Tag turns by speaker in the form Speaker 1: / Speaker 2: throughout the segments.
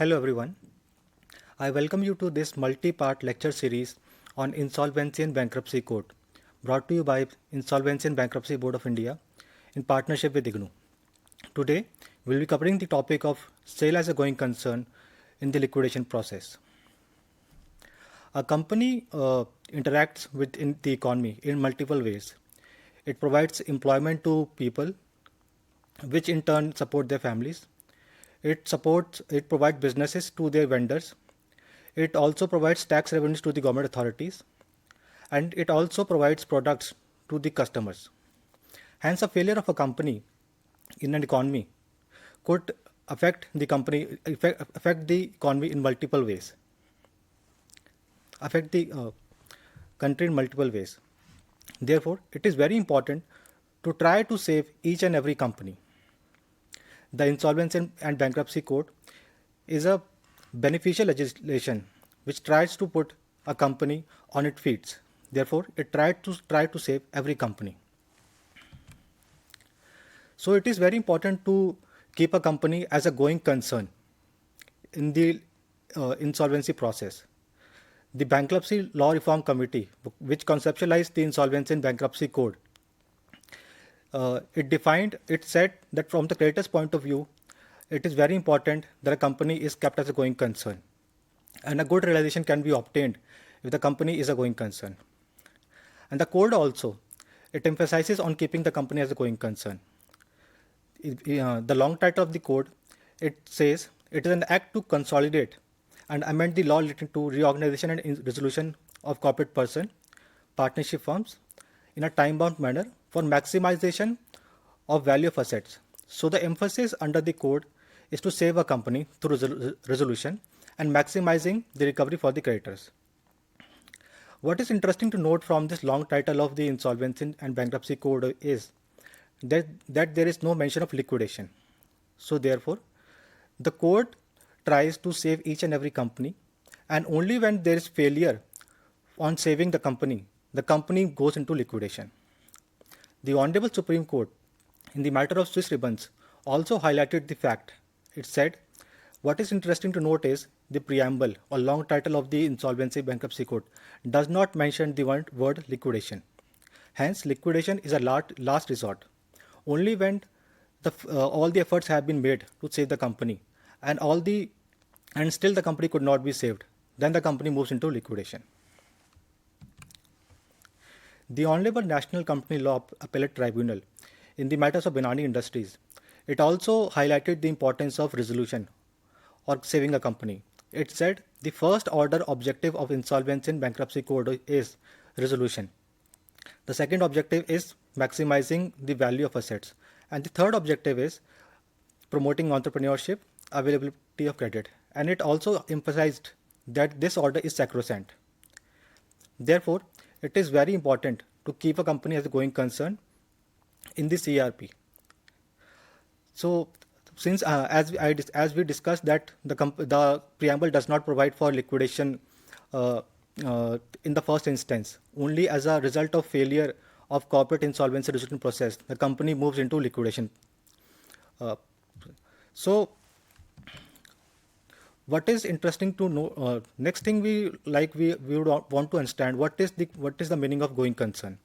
Speaker 1: Hello everyone. I welcome you to this multi-part lecture series on Insolvency and Bankruptcy Code, brought to you by Insolvency and Bankruptcy Board of India in partnership with IGNU. Today, we'll be covering the topic of sale as a going concern in the liquidation process. A company interacts within the economy in multiple ways. It provides employment to people, which in turn support their families. It provides businesses to their vendors. It also provides tax revenues to the government authorities, and it also provides products to the customers. Hence, a failure of a company in an economy could affect the economy in multiple ways, affect the country in multiple ways. Therefore, it is very important to try to save each and every company. The Insolvency and Bankruptcy Code is a beneficial legislation which tries to put a company on its feet. Therefore, it try to save every company. So it is very important to keep a company as a going concern in the insolvency process. The Bankruptcy Law Reform Committee, which conceptualized the Insolvency and Bankruptcy Code, it said that from the creditor's point of view, it is very important that a company is kept as a going concern. And a good realization can be obtained if the company is a going concern. And the code also, it emphasizes on keeping the company as a going concern. The long title of the code, it says it is an act to consolidate and amend the law relating to reorganization and resolution of corporate person, partnership firms in a time-bound manner for maximization of value of assets. So the emphasis under the code is to save a company through resolution and maximizing the recovery for the creditors. What is interesting to note from this long title of the Insolvency and Bankruptcy Code is that there is no mention of liquidation. So therefore, the code tries to save each and every company, and only when there is failure on saving the company goes into liquidation. The Honorable Supreme Court, in the matter of Swiss ribbons, also highlighted the fact. It said, what is interesting to note is the preamble or long title of the Insolvency Bankruptcy Code does not mention the word liquidation. Hence, liquidation is a last resort. Only when all the efforts have been made to save the company and still the company could not be saved, then the company moves into liquidation. The Honorable National Company Law Appellate Tribunal, in the matters of Binani Industries, it also highlighted the importance of resolution or saving a company. It said the first order objective of Insolvency and Bankruptcy Code is resolution. The second objective is maximizing the value of assets. And the third objective is promoting entrepreneurship, availability of credit. And it also emphasized that this order is sacrosanct. Therefore, it is very important to keep a company as a going concern in the CRP. So, since as we discussed that the preamble does not provide for liquidation in the first instance, only as a result of failure of corporate insolvency resolution process, the company moves into liquidation. So, what is interesting to know? Next thing we would want to understand what is the meaning of going concern.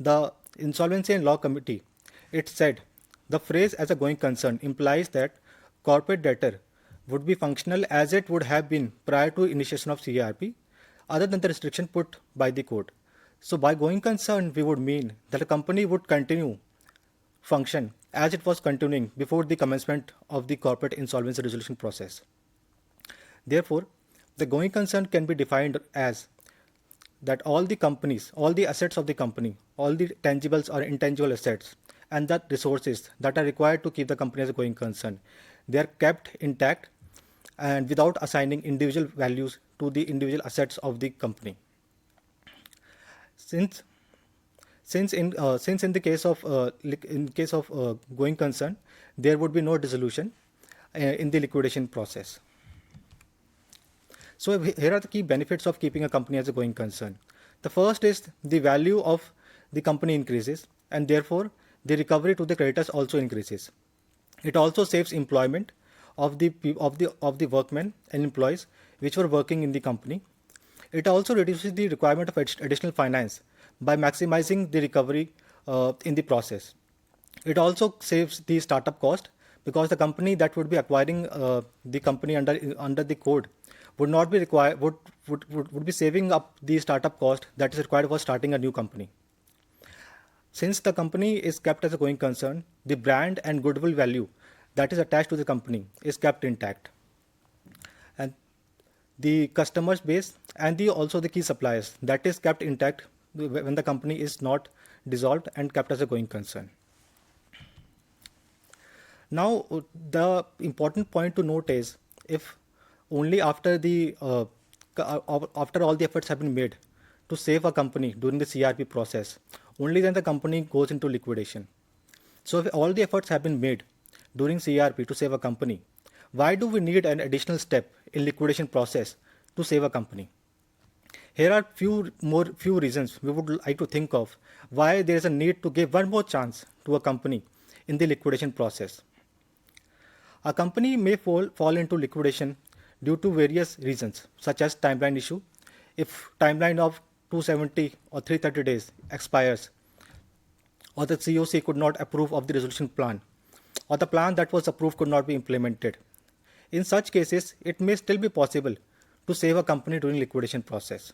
Speaker 1: The Insolvency and Law Committee, it said the phrase as a going concern implies that corporate debtor would be functional as it would have been prior to initiation of CRP, other than the restriction put by the code. So by going concern, we would mean that a company would continue function as it was continuing before the commencement of the corporate insolvency resolution process. Therefore, the going concern can be defined as that all the assets of the company, all the tangibles or intangible assets, and the resources that are required to keep the company as a going concern, they are kept intact and without assigning individual values to the individual assets of the company. Since in the case of going concern, there would be no dissolution in the liquidation process. So here are the key benefits of keeping a company as a going concern. The first is the value of the company increases, and therefore the recovery to the creditors also increases. It also saves employment of the workmen and employees which were working in the company. It also reduces the requirement of additional finance by maximizing the recovery in the process. It also saves the startup cost because the company that would be acquiring the company under the code would not be required would be saving up the startup cost that is required for starting a new company. Since the company is kept as a going concern, the brand and goodwill value that is attached to the company is kept intact. And the customers base and also the key suppliers that is kept intact when the company is not dissolved and kept as a going concern. Now, the important point to note is if only after all the efforts have been made to save a company during the CRP process, only then the company goes into liquidation. So if all the efforts have been made during CRP to save a company, why do we need an additional step in liquidation process to save a company? Here are few reasons we would like to think of why there is a need to give one more chance to a company in the liquidation process. A company may fall into liquidation due to various reasons, such as timeline issue. If timeline of 270 or 330 days expires, or the COC could not approve of the resolution plan, or the plan that was approved could not be implemented. In such cases, it may still be possible to save a company during liquidation process.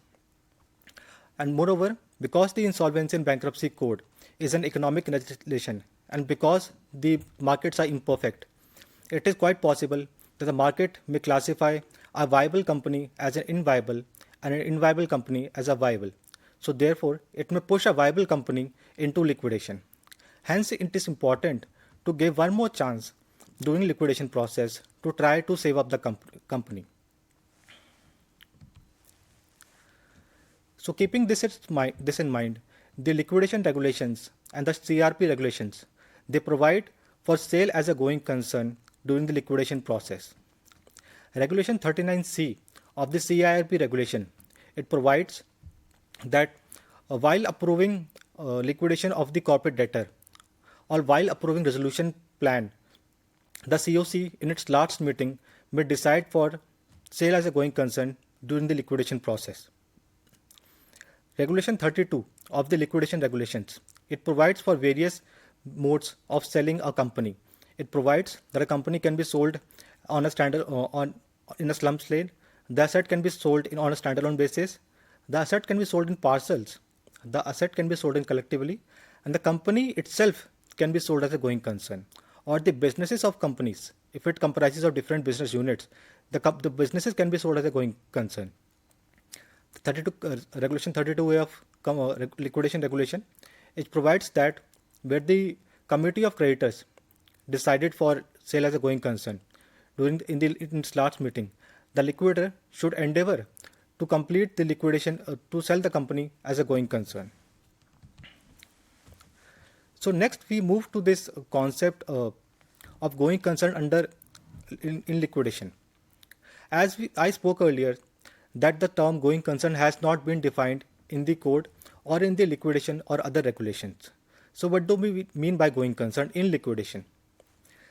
Speaker 1: And moreover, because the Insolvency and Bankruptcy Code is an economic legislation, and because the markets are imperfect, it is quite possible that the market may classify a viable company as an inviable and an inviable company as a viable. So therefore, it may push a viable company into liquidation. Hence, it is important to give one more chance during liquidation process to try to save up the company. So keeping this in mind, the liquidation regulations and the CRP regulations, they provide for sale as a going concern during the liquidation process. Regulation 39C of the CIRP regulation, it provides that while approving liquidation of the corporate debtor or while approving resolution plan, the COC in its last meeting may decide for sale as a going concern during the liquidation process. Regulation 32 of the liquidation regulations, it provides for various modes of selling a company. It provides that a company can be sold on a in a slump sale. The asset can be sold on a standalone basis. The asset can be sold in parcels. The asset can be sold in collectively, and the company itself can be sold as a going concern. Or the businesses of companies, if it comprises of different business units, the businesses can be sold as a going concern. Regulation 32A of liquidation regulation, it provides that where the committee of creditors decided for sale as a going concern in its last meeting, the liquidator should endeavor to complete the liquidation to sell the company as a going concern. So next we move to this concept of going concern in liquidation. I spoke earlier that the term going concern has not been defined in the code or in the liquidation or other regulations. So what do we mean by going concern in liquidation?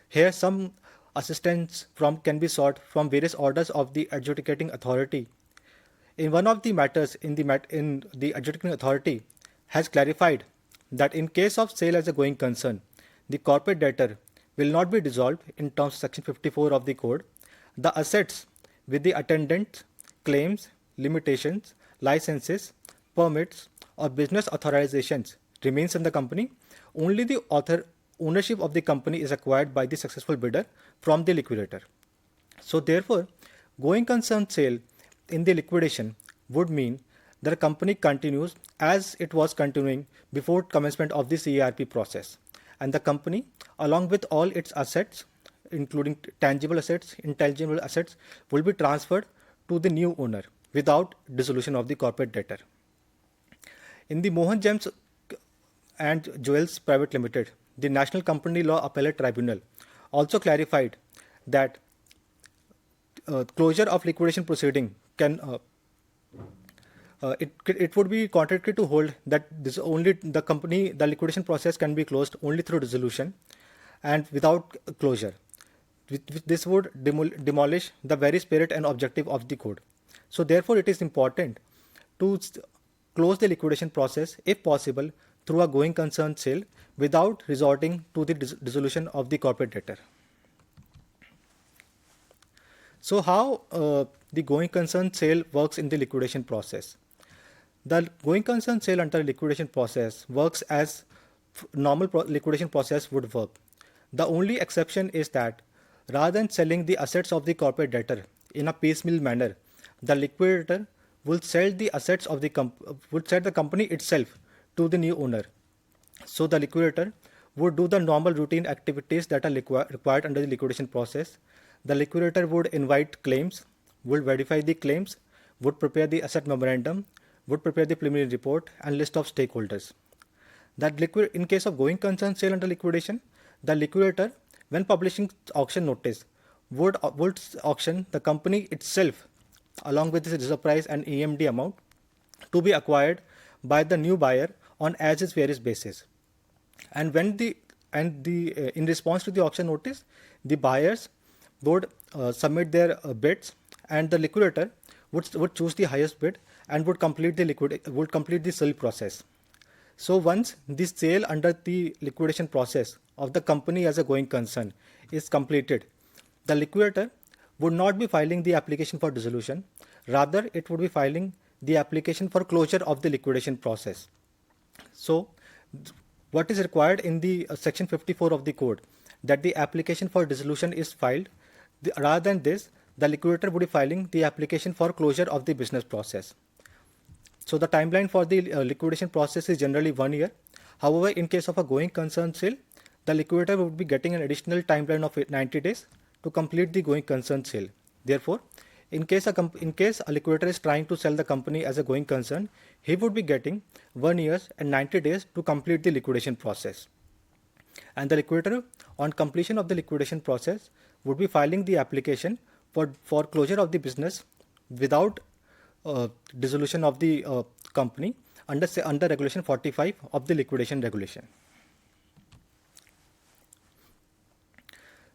Speaker 1: Here some assistance can be sought from various orders of the adjudicating authority. In one of the matters in the adjudicating authority has clarified that in case of sale as a going concern, the corporate debtor will not be dissolved in terms of section 54 of the code. The assets with the attendant claims, limitations, licenses, permits, or business authorizations remains in the company. Only the ownership of the company is acquired by the successful bidder from the liquidator. So therefore, going concern sale in the liquidation would mean that a company continues as it was continuing before commencement of the CERP process, and the company, along with all its assets, including tangible assets, intangible assets, will be transferred to the new owner without dissolution of the corporate debtor. In the Mohan Gems and Jewels Private Limited, the National Company Law Appellate Tribunal also clarified that closure of liquidation proceeding can it would be contradictory to hold that the liquidation process can be closed only through dissolution and without closure. This would demolish the very spirit and objective of the code. So therefore, it is important to close the liquidation process, if possible, through a going concern sale without resorting to the dissolution of the corporate debtor. So how the going concern sale works in the liquidation process? The going concern sale under liquidation process works as normal liquidation process would work. The only exception is that rather than selling the assets of the corporate debtor in a piecemeal manner, the liquidator will sell the assets of the company itself to the new owner. So the liquidator would do the normal routine activities that are required under the liquidation process. The liquidator would invite claims, would verify the claims, would prepare the asset memorandum, would prepare the preliminary report and list of stakeholders. In case of going concern sale under liquidation, the liquidator, when publishing auction notice, would auction the company itself along with its reserve price and EMD amount to be acquired by the new buyer on as is various basis. And in response to the auction notice, the buyers would submit their bids, and the liquidator would choose the highest bid and would complete the sale process. So once the sale under the liquidation process of the company as a going concern is completed, the liquidator would not be filing the application for dissolution. Rather, it would be filing the application for closure of the liquidation process. So what is required in the section 54 of the code, that the application for dissolution is filed. Rather than this, the liquidator would be filing the application for closure of the business process. So the timeline for the liquidation process is generally 1 year. However, in case of a going concern sale, the liquidator would be getting an additional timeline of 90 days to complete the going concern sale. Therefore, in case a liquidator is trying to sell the company as a going concern, he would be getting 1 year and 90 days to complete the liquidation process. And the liquidator, on completion of the liquidation process, would be filing the application for closure of the business without dissolution of the company under regulation 45 of the liquidation regulation.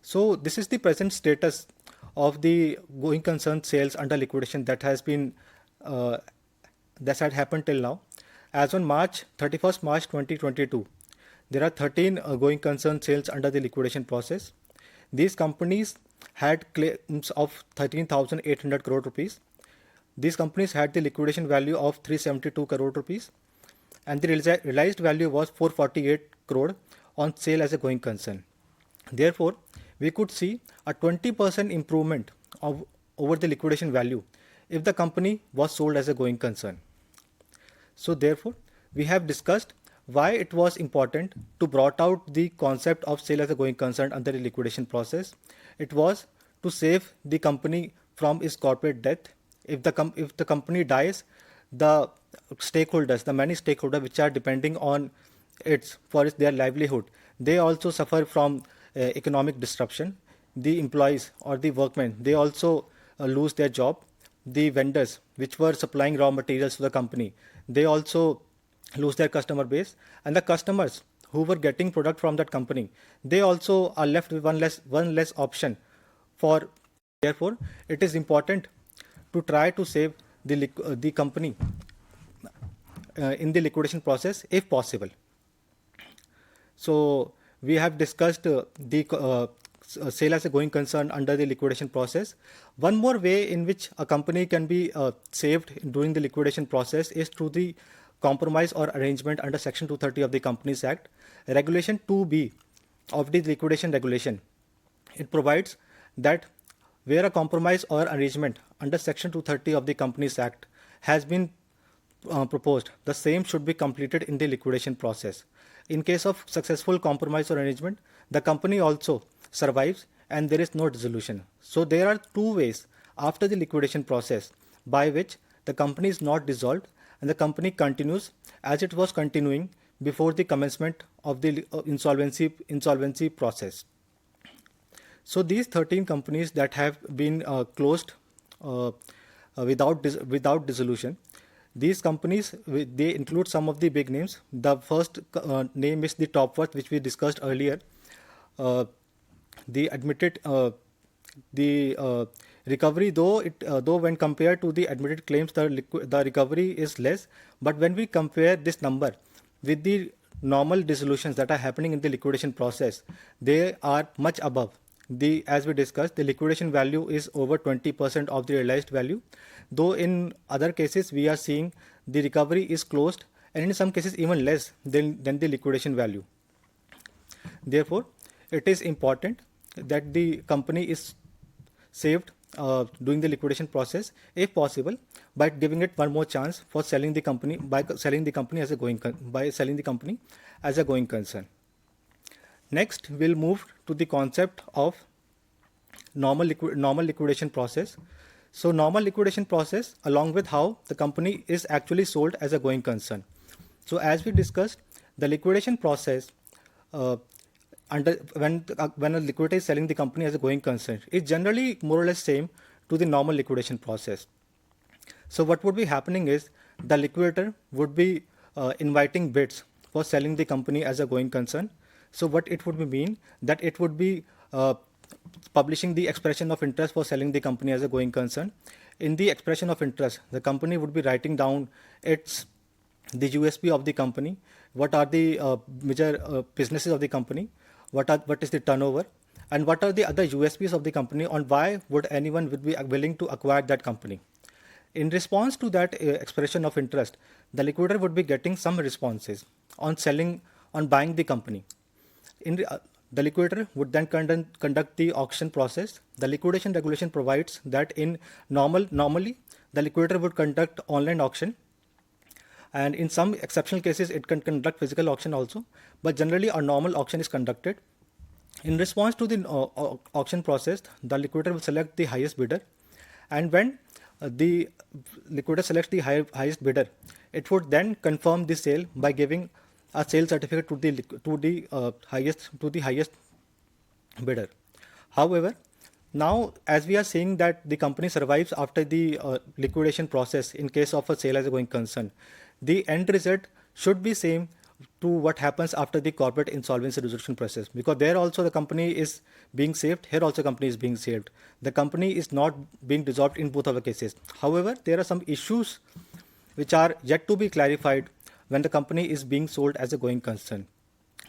Speaker 1: So this is the present status of the going concern sales under liquidation that had happened till now. As on 31st March 2022, there are 13 going concern sales under the liquidation process. These companies had claims of 13,800 crore rupees. These companies had the liquidation value of 372 crore rupees, and the realized value was 448 crore on sale as a going concern. Therefore, we could see a 20% improvement over the liquidation value if the company was sold as a going concern. So therefore, we have discussed why it was important to brought out the concept of sale as a going concern under the liquidation process. It was to save the company from its corporate death. If the company dies, the many stakeholders which are depending on their livelihood, they also suffer from economic disruption. The employees or the workmen, they also lose their job. The vendors which were supplying raw materials to the company, they also lose their customer base, and the customers who were getting product from that company, they also are left with one less option. Therefore, it is important to try to save the company in the liquidation process if possible. So we have discussed the sale as a going concern under the liquidation process. One more way in which a company can be saved during the liquidation process is through the compromise or arrangement under Section 230 of the Companies Act. Regulation 2B of the liquidation regulation, it provides that where a compromise or arrangement under Section 230 of the Companies Act has been proposed, the same should be completed in the liquidation process. In case of successful compromise or arrangement, the company also survives and there is no dissolution. So there are two ways after the liquidation process by which the company is not dissolved and the company continues as it was continuing before the commencement of the insolvency process. So these 13 companies that have been closed without dissolution, these companies, they include some of the big names. The first name is the Topwatch, which we discussed earlier. the admitted the recovery, though when compared to the admitted claims, the recovery is less. But when we compare this number with the normal dissolutions that are happening in the liquidation process, they are much above. As we discussed, the liquidation value is over 20% of the realized value, though in other cases we are seeing the recovery is closed, and in some cases even less than the liquidation value. Therefore, it is important that the company is saved during the liquidation process, if possible, by giving it one more chance for selling the company, by selling the company as a going concern. Next, we'll move to the concept of normal liquidation process. So normal liquidation process, along with how the company is actually sold as a going concern. So as we discussed, the liquidation process when a liquidator is selling the company as a going concern is generally more or less same to the normal liquidation process. So what would be happening is the liquidator would be inviting bids for selling the company as a going concern. So what it would mean that it would be publishing the expression of interest for selling the company as a going concern. In the expression of interest, the company would be writing down the USP of the company, what are the major businesses of the company, what is the turnover, and what are the other USPs of the company, on why would anyone would be willing to acquire that company. In response to that expression of interest, the liquidator would be getting some responses on buying the company. The liquidator would then conduct the auction process. The liquidation regulation provides that normally the liquidator would conduct online auction, and in some exceptional cases it can conduct physical auction also, but generally a normal auction is conducted. In response to the auction process, the liquidator will select the highest bidder, and when the liquidator selects the highest bidder, it would then confirm the sale by giving a sale certificate to the highest bidder. However, now as we are seeing that the company survives after the liquidation process in case of a sale as a going concern, the end result should be same to what happens after the corporate insolvency resolution process, because there also the company is being saved, here also company is being saved. The company is not being dissolved in both of the cases. However, there are some issues which are yet to be clarified when the company is being sold as a going concern.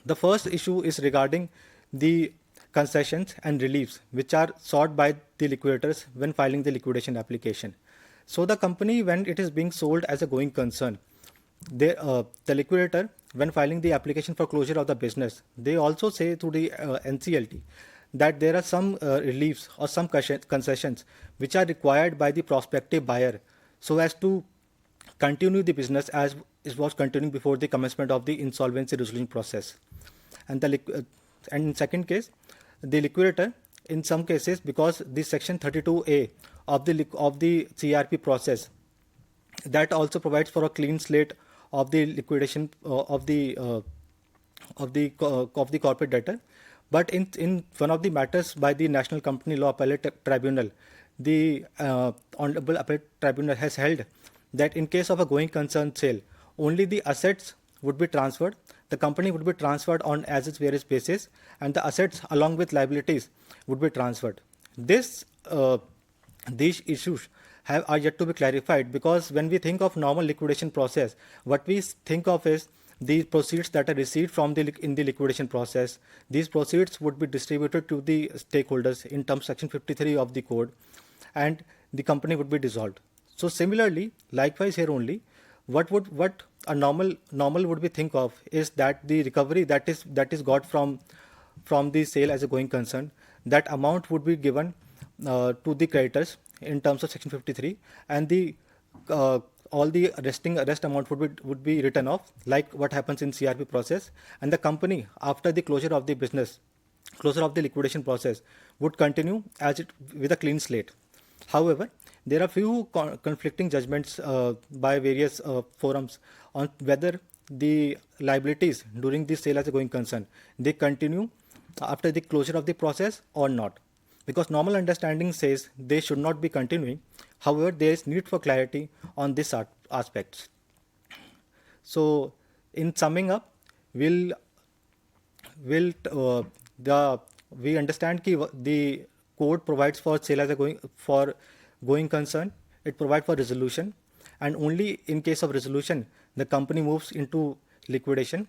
Speaker 1: The first issue is regarding the concessions and reliefs which are sought by the liquidators when filing the liquidation application. So the company, when it is being sold as a going concern, the liquidator, when filing the application for closure of the business, they also say to the NCLT that there are some reliefs or some concessions which are required by the prospective buyer so as to continue the business as it was continuing before the commencement of the insolvency resolution process. And in second case, the liquidator, in some cases, because the section 32A of the CRP process, that also provides for a clean slate of the liquidation of the corporate debtor. But in one of the matters by the National Company Law Appellate Tribunal, the Honorable Appellate Tribunal has held that in case of a going concern sale, only the assets would be transferred. The company would be transferred on as its various basis, and the assets along with liabilities would be transferred. These issues are yet to be clarified, because when we think of normal liquidation process, what we think of is the proceeds that are received in the liquidation process. These proceeds would be distributed to the stakeholders in terms of section 53 of the code, and the company would be dissolved. So similarly, likewise here only, what a normal would be think of is that the recovery that is got from the sale as a going concern, that amount would be given to the creditors in terms of section 53, and the all the rest amount would be written off, like what happens in CRP process, and the company, after the closure of the liquidation process, would continue as it with a clean slate. However, there are few conflicting judgments by various forums on whether the liabilities during the sale as a going concern, they continue after the closure of the process or not, because normal understanding says they should not be continuing. However, there is need for clarity on this aspects. So in summing up, the we understand कि the code provides for sale as a going concern. It provides for resolution, and only in case of resolution the company moves into liquidation.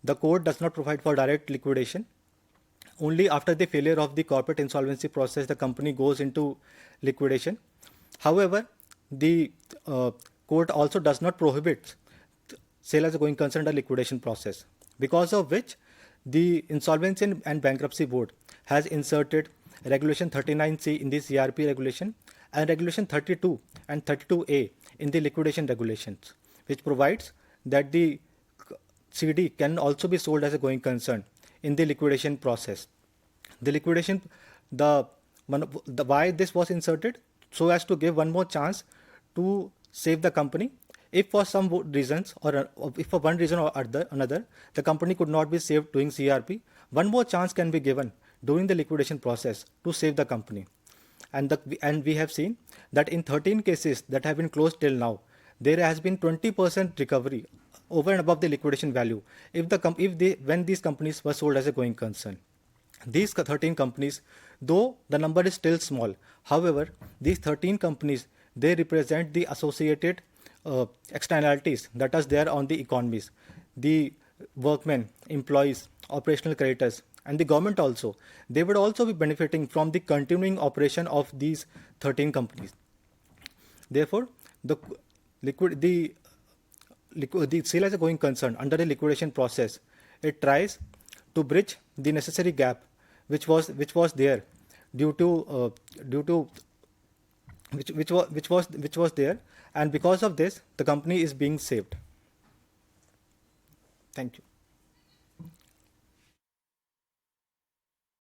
Speaker 1: The code does not provide for direct liquidation. Only after the failure of the corporate insolvency process the company goes into liquidation. However, the court also does not prohibit sale as a going concern under liquidation process, because of which the Insolvency and Bankruptcy Board has inserted Regulation 39C in the CRP regulation and Regulation 32 and 32A in the liquidation regulations, which provides that the CD can also be sold as a going concern in the liquidation process. The liquidation, the why this was inserted, so as to give one more chance to save the company. If for some reasons or if for one reason or another the company could not be saved doing CRP, one more chance can be given during the liquidation process to save the company. And we have seen that in 13 cases that have been closed till now, there has been 20% recovery over and above the liquidation value when these companies were sold as a going concern. These 13 companies, though the number is still small, however, these 13 companies, they represent the associated externalities that are there on the economies. The workmen, employees, operational creditors, and the government also, they would also be benefiting from the continuing operation of these 13 companies. Therefore, the sale as a going concern under the liquidation process, it tries to bridge the necessary gap which was there due to which was there, and because of this the company is being saved. Thank you.